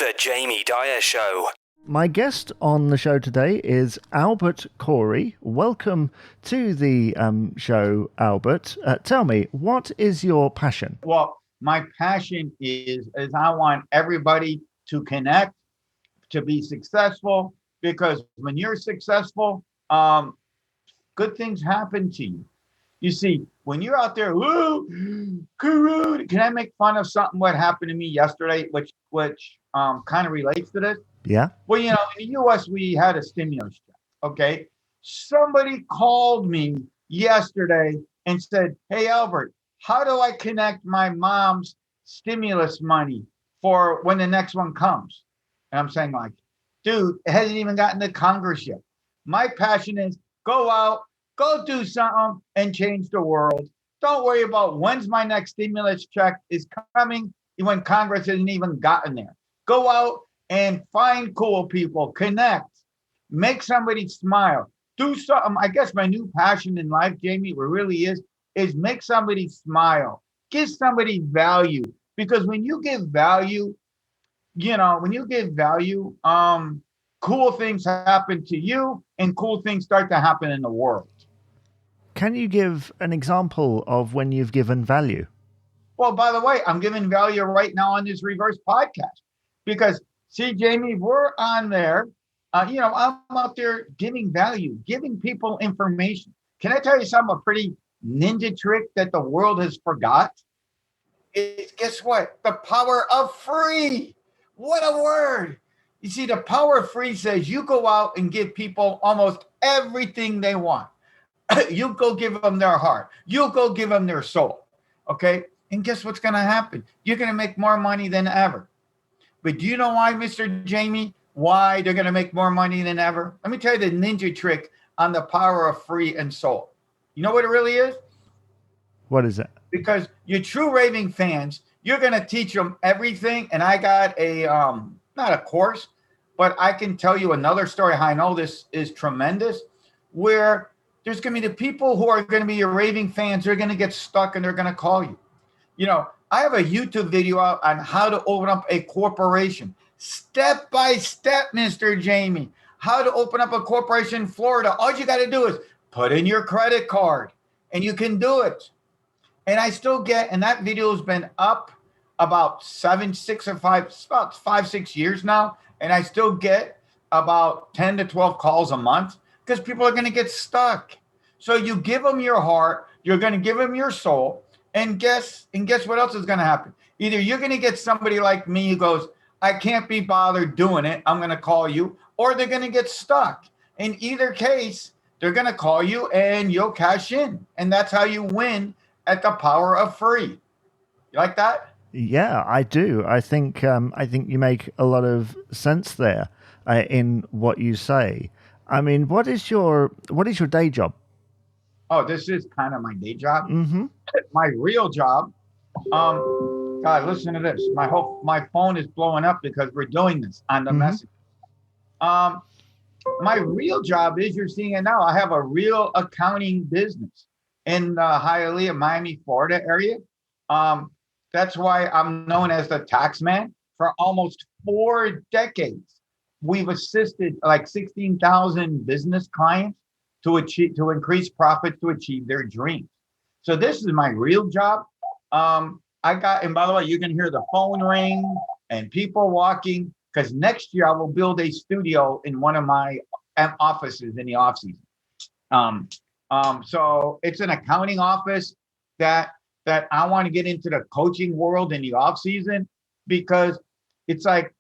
The Jamie Dyer Show. My guest on the show today is Albert Corey. Welcome to the show, Albert. Tell me, what is your passion? Well, my passion is I want everybody to connect, to be successful, because when you're successful, good things happen to you. You see, when you're out there, woo, can I make fun of something what happened to me yesterday, which kind of relates to this? Yeah. Well, in the U.S., we had a stimulus check, okay? Somebody called me yesterday and said, hey, Albert, how do I connect my mom's stimulus money for when the next one comes? And I'm saying, like, dude, it hasn't even gotten to Congress yet. My passion is go out, go do something and change the world. Don't worry about when's my next stimulus check is coming when Congress hasn't even gotten there. Go out and find cool people, connect, make somebody smile, do something. I guess my new passion in life, Jamie, what really is make somebody smile, give somebody value. Because when you give value, cool things happen to you and cool things start to happen in the world. Can you give an example of when you've given value? Well, by the way, I'm giving value right now on this reverse podcast because, see, Jamie, we're on there. I'm out there giving value, giving people information. Can I tell you something, a pretty ninja trick that the world has forgot? Guess what? The power of free. What a word. You see, the power of free says you go out and give people almost everything they want. You go give them their heart. You'll go give them their soul. Okay? And guess what's going to happen? You're going to make more money than ever. But do you know why, Mr. Jamie? Why they're going to make more money than ever? Let me tell you the ninja trick on the power of free and soul. You know what it really is? What is it? Because your true raving fans, you're going to teach them everything. And I got a, not a course, but I can tell you another story how I know this is tremendous, where there's going to be the people who are going to be your raving fans. They're going to get stuck and they're going to call you. I have a YouTube video out on how to open up a corporation. Step by step, Mr. Jamie. How to open up a corporation in Florida. All you got to do is put in your credit card and you can do it. And I still get, and that video has been up about 5-6 years now. And I still get about 10 to 12 calls a month because people are going to get stuck. So you give them your heart, you're going to give them your soul. And guess what else is going to happen? Either you're going to get somebody like me who goes, I can't be bothered doing it, I'm going to call you, or they're going to get stuck. In either case, they're going to call you and you'll cash in. And that's how you win at the power of free. You like that? Yeah, I do. I think you make a lot of sense there in what you say. I mean, what is your day job? Oh, this is kind of my day job. Mm-hmm. My real job. God, listen to this. My phone is blowing up because we're doing this on the message. My real job is, you're seeing it now, I have a real accounting business in the Hialeah, Miami, Florida area. That's why I'm known as the tax man. For almost 4 decades, we've assisted like 16,000 business clients to increase profits, to achieve their dreams. So this is my real job. And by the way, you can hear the phone ring and people walking, because next year I will build a studio in one of my offices in the off season. So it's an accounting office that I want to get into the coaching world in the off season, because it's like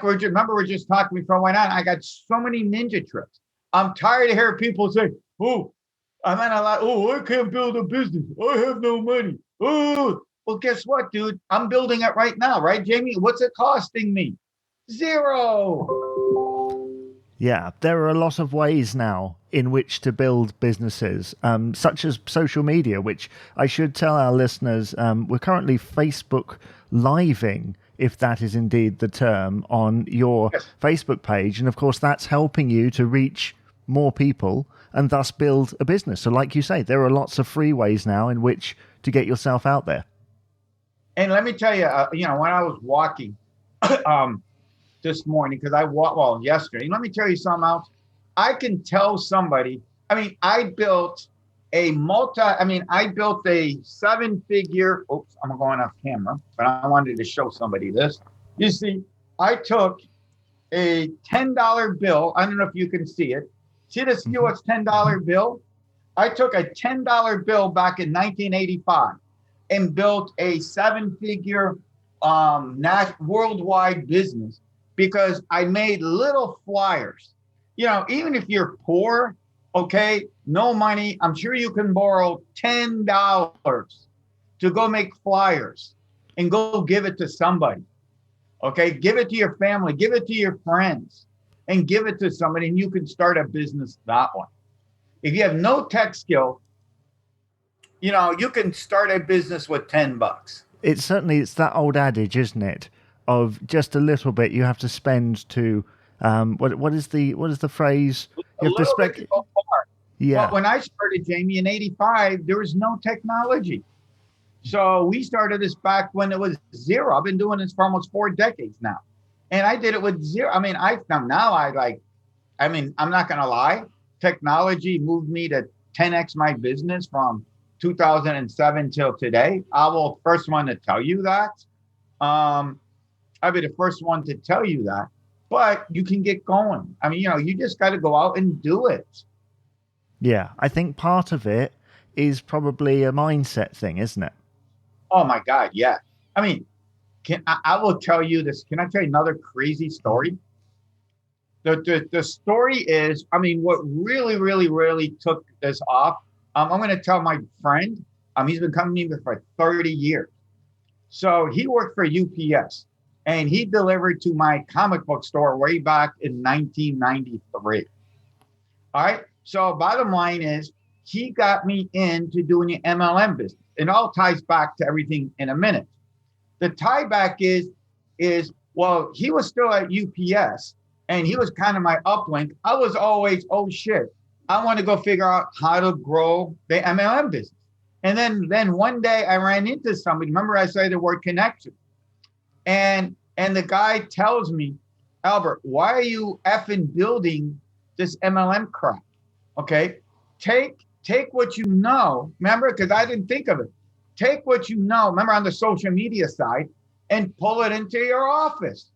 we're just talking before I went on. I got so many ninja tricks. I'm tired of hearing people say, oh, I can't build a business. I have no money. Oh, well, guess what, dude? I'm building it right now, right, Jamie? What's it costing me? 0. Yeah, there are a lot of ways now in which to build businesses, such as social media, which I should tell our listeners, we're currently Facebook Living, if that is indeed the term, on your Facebook page. And of course, that's helping you to reach more people and thus build a business. So like you say, there are lots of free ways now in which to get yourself out there. And let me tell you, when I was walking, this morning because yesterday. Let me tell you something else. I can tell somebody, I built a 7-figure, I'm going off camera, but I wanted to show somebody this. You see, I took a $10 bill. I don't know if you can see it. See this US $10 bill? I took a $10 bill back in 1985 and built a 7-figure worldwide business because I made little flyers. Even if you're poor, okay, no money, I'm sure you can borrow $10 to go make flyers and go give it to somebody. Okay, give it to your family, give it to your friends, and give it to somebody, and you can start a business that way. If you have no tech skill, you can start a business with $10. It's that old adage, isn't it? Of just a little bit you have to spend to what is the phrase? You have to spend. To go far. Yeah. Well, when I started, Jamie, in '85, there was no technology. So we started this back when it was zero. I've been doing this for almost 4 decades now. And I did it with zero. I'm not going to lie. Technology moved me to 10x my business from 2007 till today. I will first one to tell you that. I'll be the first one to tell you that. But you can get going. You just got to go out and do it. Yeah, I think part of it is probably a mindset thing, isn't it? Oh my God, yeah. I will tell you this. Can I tell you another crazy story? The story is, what really, really, really took this off. I'm going to tell my friend. He's been coming to me for 30 years. So he worked for UPS, and he delivered to my comic book store way back in 1993. All right. So bottom line is, he got me into doing the MLM business. It all ties back to everything in a minute. The tie back is he was still at UPS, and he was kind of my uplink. I was always, oh shit, I want to go figure out how to grow the MLM business. And then one day I ran into somebody. Remember I said the word connection. And the guy tells me, Albert, why are you effing building this MLM crap? Okay, take what you know. Remember, because I didn't think of it. Take what you know. Remember on the social media side and pull it into your office.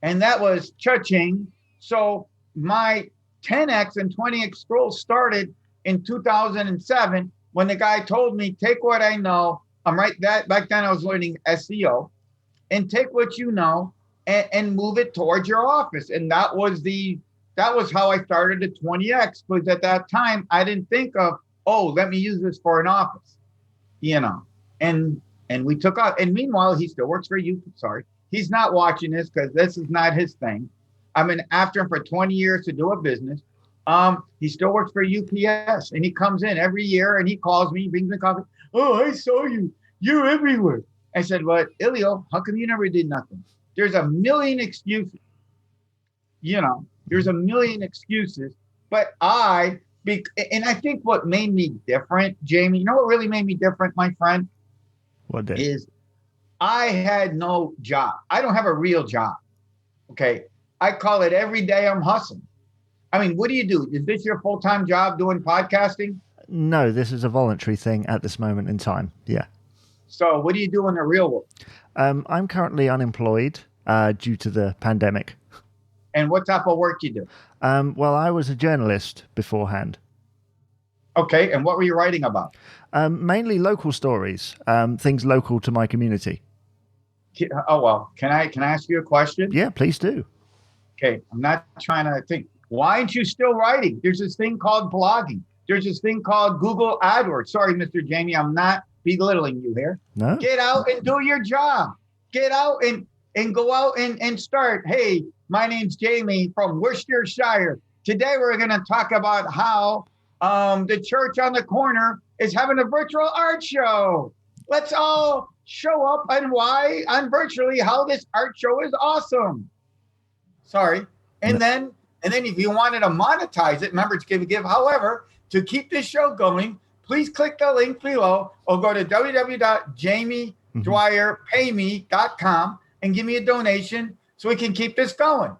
And that was cha-ching. So my 10x and 20x growth started in 2007 when the guy told me, take what I know. Back then I was learning SEO, and take what you know and move it towards your office. And that was how I started the 20x, because at that time I didn't think of, let me use this for an office, and we took off. And meanwhile, he still works for you. Sorry, he's not watching this because this is not his thing. I've been after him for 20 years to do a business. He still works for UPS, and he comes in every year and he calls me, brings me coffee. Oh, I saw you. You're everywhere. I said, well, Ilio, how come you never did nothing? There's a million excuses. There's a million excuses, but I think what made me different, Jamie, what really made me different, my friend? What did? Is I had no job. I don't have a real job. Okay. I call it every day I'm hustling. What do you do? Is this your full-time job doing podcasting? No, this is a voluntary thing at this moment in time. Yeah. So what do you do in the real world? I'm currently unemployed due to the pandemic. And what type of work you do? Well, I was a journalist beforehand. Okay, and what were you writing about? Mainly local stories, things local to my community. Oh, well, can I ask you a question? Yeah, please do. Okay, I'm not trying to think. Why aren't you still writing? There's this thing called blogging. There's this thing called Google AdWords. Sorry, Mr. Jamie, I'm not belittling you here. No. Get out and do your job. Get out and go out and start. Hey, my name's Jamie from Worcestershire. Today we're going to talk about how the church on the corner is having a virtual art show. Let's all show up on virtually how this art show is awesome. Sorry. And then if you wanted to monetize it, remember to give. However, to keep this show going, please click the link below or go to www.jamiedwyerpayme.com and give me a donation so we can keep this going.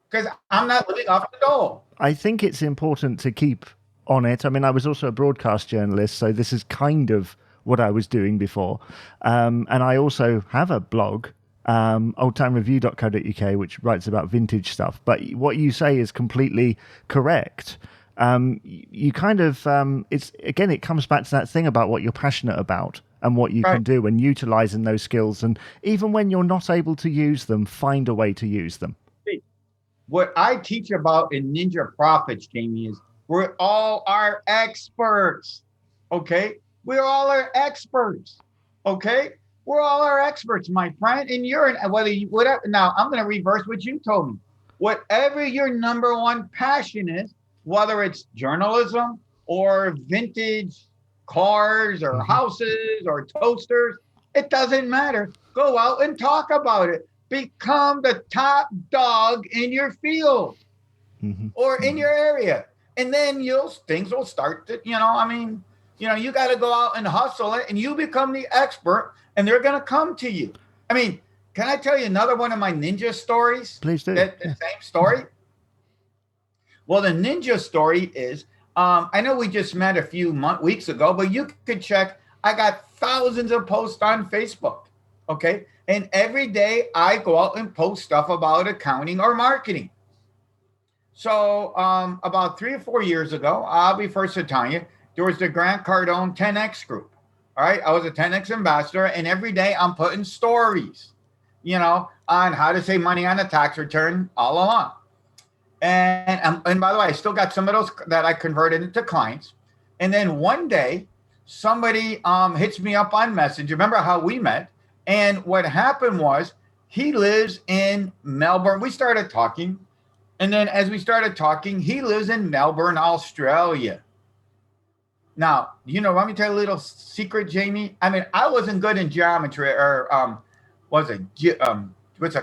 Because I'm not living off the dole. I think it's important to keep on it. I mean, I was also a broadcast journalist, so this is kind of what I was doing before. And I also have a blog, oldtimereview.co.uk, which writes about vintage stuff. But what you say is completely correct. You kind of, it comes back to that thing about what you're passionate about and what you can do, and utilizing those skills. And even when you're not able to use them, find a way to use them. What I teach about in Ninja Profits, Jamie, is we're all our experts. Okay? We're all our experts. Okay? We're all our experts, my friend. And whatever. Now, I'm going to reverse what you told me. Whatever your number one passion is, whether it's journalism or vintage cars or houses or toasters, it doesn't matter. Go out and talk about it. Become the top dog in your field or in your area. And then things will start to, you got to go out and hustle it, and you become the expert, and they're going to come to you. I mean, can I tell you another one of my ninja stories? Please do. The same story? Well, the ninja story is, I know we just met a few weeks ago, but you could check. I got thousands of posts on Facebook. Okay. And every day I go out and post stuff about accounting or marketing. So about 3 or 4 years ago, I'll be first to tell you, there was the Grant Cardone 10X group. All right. I was a 10X ambassador, and every day I'm putting stories, on how to save money on a tax return all along. And by the way, I still got some of those that I converted into clients. And then one day somebody hits me up on Messenger. Remember how we met? And what happened was, he lives in Melbourne. We started talking. And then as we started talking, he lives in Melbourne, Australia. Now, let me tell you a little secret, Jamie. I mean, I wasn't good in geometry or what's it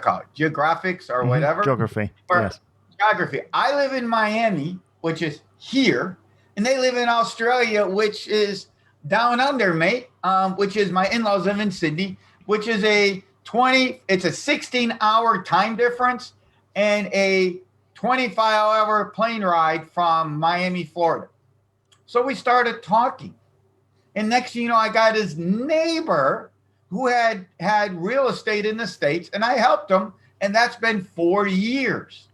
called? Geographics or whatever? Geography, yes. Geography. I live in Miami, which is here. And they live in Australia, which is down under, mate, which is my in-laws live in Sydney, which is it's a 16-hour time difference and a 25-hour plane ride from Miami, Florida. So we started talking. And next thing you know, I got his neighbor who had real estate in the States, and I helped him. And that's been 4 years.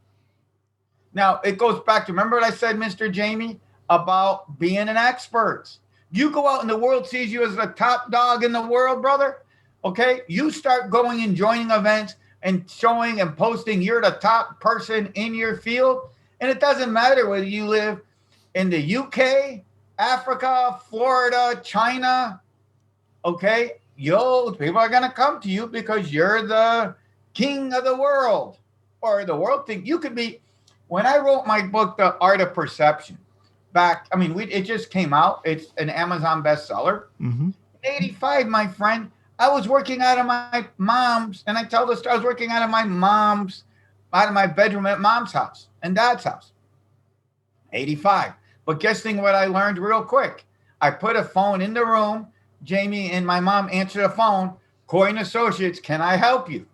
Now, it goes back to, remember what I said, Mr. Jamie, about being an expert. You go out and the world sees you as the top dog in the world, brother. Okay, you start going and joining events and showing and posting you're the top person in your field. And it doesn't matter whether you live in the UK, Africa, Florida, China. Okay, people are going to come to you because you're the king of the world, or the world thing. You could be, when I wrote my book, The Art of Perception, it just came out. It's an Amazon bestseller. In 85, my friend, I was working out of my mom's, and I tell this story, I was working out of my bedroom at mom's house and dad's house. 85. But guess what I learned real quick? I put a phone in the room, Jamie, and my mom answered the phone. Coyne Associates, can I help you?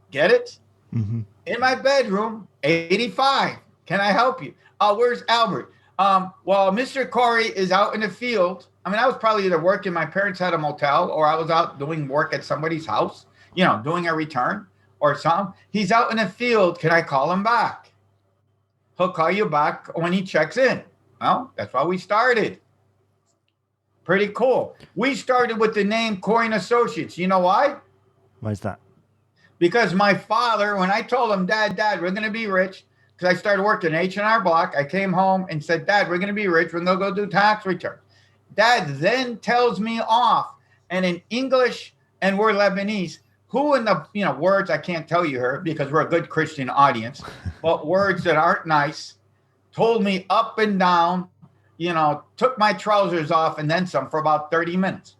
Get it? In my bedroom, 85. Can I help you? Where's Albert? Well, Mr. Corey is out in the field. I was probably either working, my parents had a motel, or I was out doing work at somebody's house, doing a return or something. He's out in the field. Can I call him back? He'll call you back when he checks in. Well, that's why we started. Pretty cool. We started with the name Coyne Associates. You know why? Why is that? Because my father, when I told him, Dad, we're going to be rich, because I started working H&R Block, I came home and said, Dad, we're going to be rich. We're going to go do tax returns. Dad then tells me off, and in English, and we're Lebanese, who in the words, I can't tell you her because we're a good Christian audience, but words that aren't nice, told me up and down, took my trousers off and then some for about 30 minutes.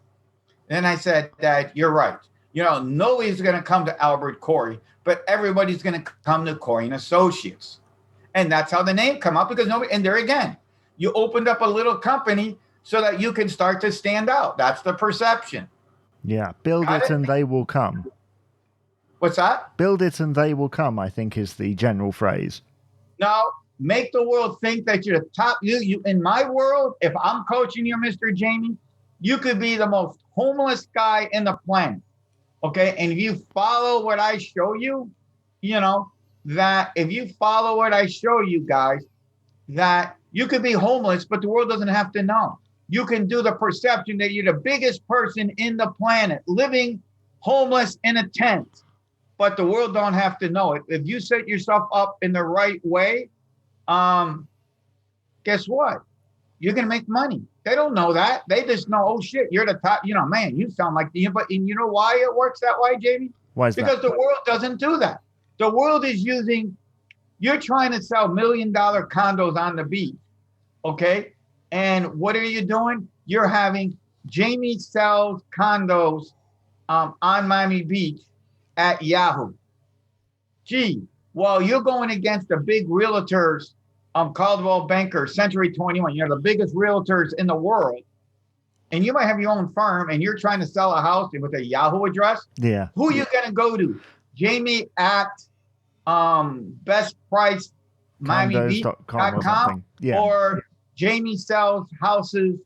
Then I said, Dad, you're right. Nobody's going to come to Albert Corey, but everybody's going to come to Coyne Associates. And that's how the name come up, because and there again, you opened up a little company so that you can start to stand out. That's the perception. Yeah. Build it and they will come. What's that? Build it and they will come, I think is the general phrase. No, make the world think that you're the top. You in my world, if I'm coaching you, Mr. Jamie, you could be the most homeless guy in the planet. Okay. And if you follow what I show you, that if you follow what I show you guys, that you could be homeless, but the world doesn't have to know. You can do the perception that you're the biggest person in the planet, living homeless in a tent, but the world don't have to know it. If you set yourself up in the right way, guess what? You're going to make money. They don't know that. They just know, oh shit, you're the top, man, you sound like but you know why it works that way, Jamie? Why is because that? The world doesn't do that. The world is you're trying to sell $1 million condos on the beach. Okay. And what are you doing? You're having Jamie sells condos on Miami Beach at Yahoo. Gee, well, you're going against the big realtors, Caldwell Banker, Century 21. You're the biggest realtors in the world. And you might have your own firm and you're trying to sell a house with a Yahoo address. Yeah. Who are you going to go to? Jamie at best price MiamiBeach.com or Jamie sells houses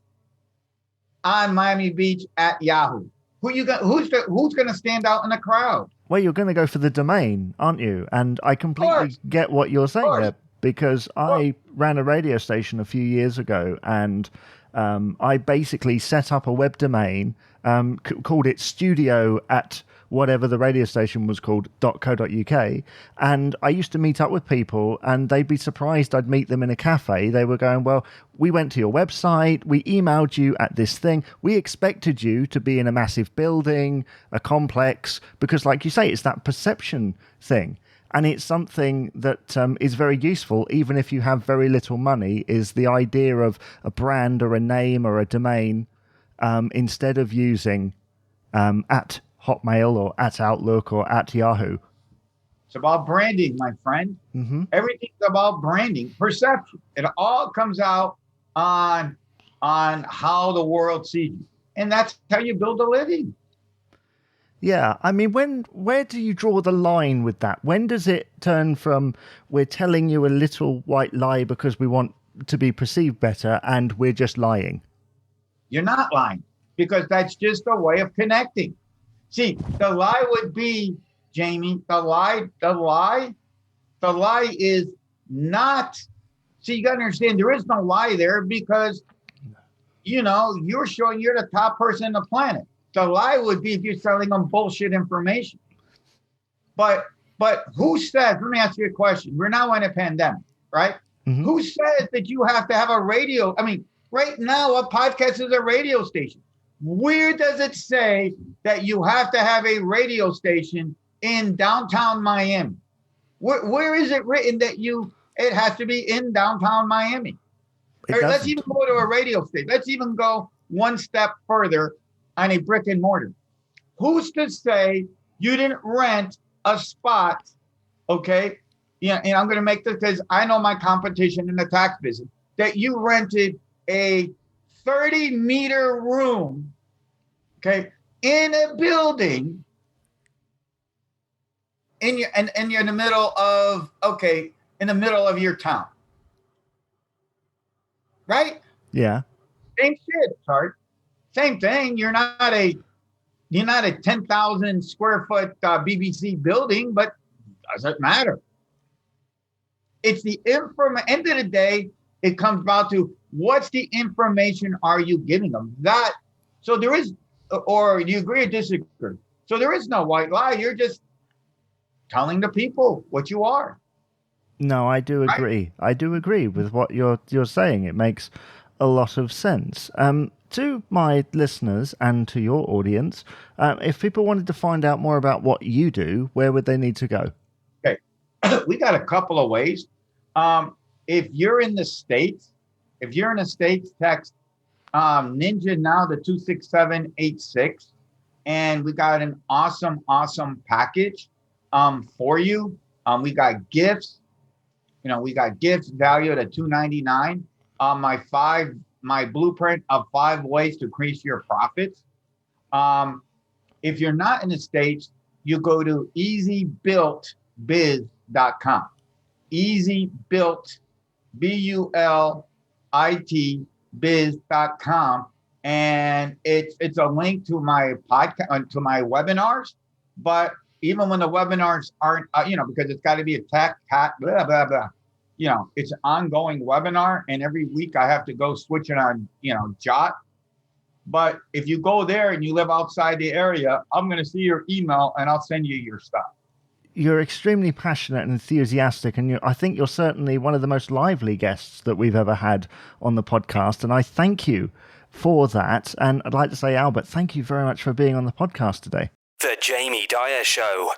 on Miami Beach at Yahoo. Who's going to stand out in the crowd? Well, you're going to go for the domain, aren't you? And I completely get what you're saying there, because I ran a radio station a few years ago, and I basically set up a web domain, called it studio at whatever the radio station was called, .co.uk. And I used to meet up with people and they'd be surprised I'd meet them in a cafe. They were going, well, we went to your website, we emailed you at this thing. We expected you to be in a massive building, a complex, because like you say, it's that perception thing. And it's something that is very useful, even if you have very little money, is the idea of a brand or a name or a domain, instead of using at Hotmail or at Outlook or at Yahoo. It's about branding, my friend. Mm-hmm. Everything's about branding, perception. It all comes out on how the world sees you. And that's how you build a living. Yeah, I mean, where do you draw the line with that? When does it turn from we're telling you a little white lie because we want to be perceived better and we're just lying? You're not lying, because that's just a way of connecting. See, the lie would be, Jamie, the lie is not, see, you got to understand, there is no lie there because, you're showing you're the top person on the planet. The lie would be if you're selling them bullshit information. But who says, let me ask you a question. We're now in a pandemic, right? Mm-hmm. Who says that you have to have a radio? I mean, right now, a podcast is a radio station. Where does it say that you have to have a radio station in downtown Miami? Where is it written that it has to be in downtown Miami? Let's even go to a radio station. Let's even go one step further on a brick and mortar. Who's to say you didn't rent a spot? Okay. Yeah. And I'm going to make this because I know my competition in the tax business, that you rented a 30-meter room, okay, in a building and you're in the middle of, in the middle of your town. Right? Yeah. Same shit, sorry. Same thing. You're not a 10,000 square foot BBC building, but doesn't matter. It's the end of the day, it comes about to what's the information are you giving them? So there is, or do you agree or disagree? So there is no white lie. You're just telling the people what you are. No, I do agree. Right? I do agree with what you're saying. It makes a lot of sense. To my listeners and to your audience, if people wanted to find out more about what you do, where would they need to go? Okay, we got a couple of ways. If you're in the States, text Ninja now to 26786, and we got an awesome package for you. We got gifts. We got gifts valued at $299. My blueprint of 5 ways to increase your profits. If you're not in the States, you go to easybuiltbiz.com. Easybuilt, BULIT, biz.com. And it's a link to my podcast, to my webinars. But even when the webinars aren't, because it's got to be a tech, blah, blah, blah. It's an ongoing webinar. And every week I have to go switch it on, Jot. But if you go there and you live outside the area, I'm going to see your email and I'll send you your stuff. You're extremely passionate and enthusiastic, and I think you're certainly one of the most lively guests that we've ever had on the podcast, and I thank you for that. And I'd like to say, Albert, thank you very much for being on the podcast today. The Jamie Dyer Show.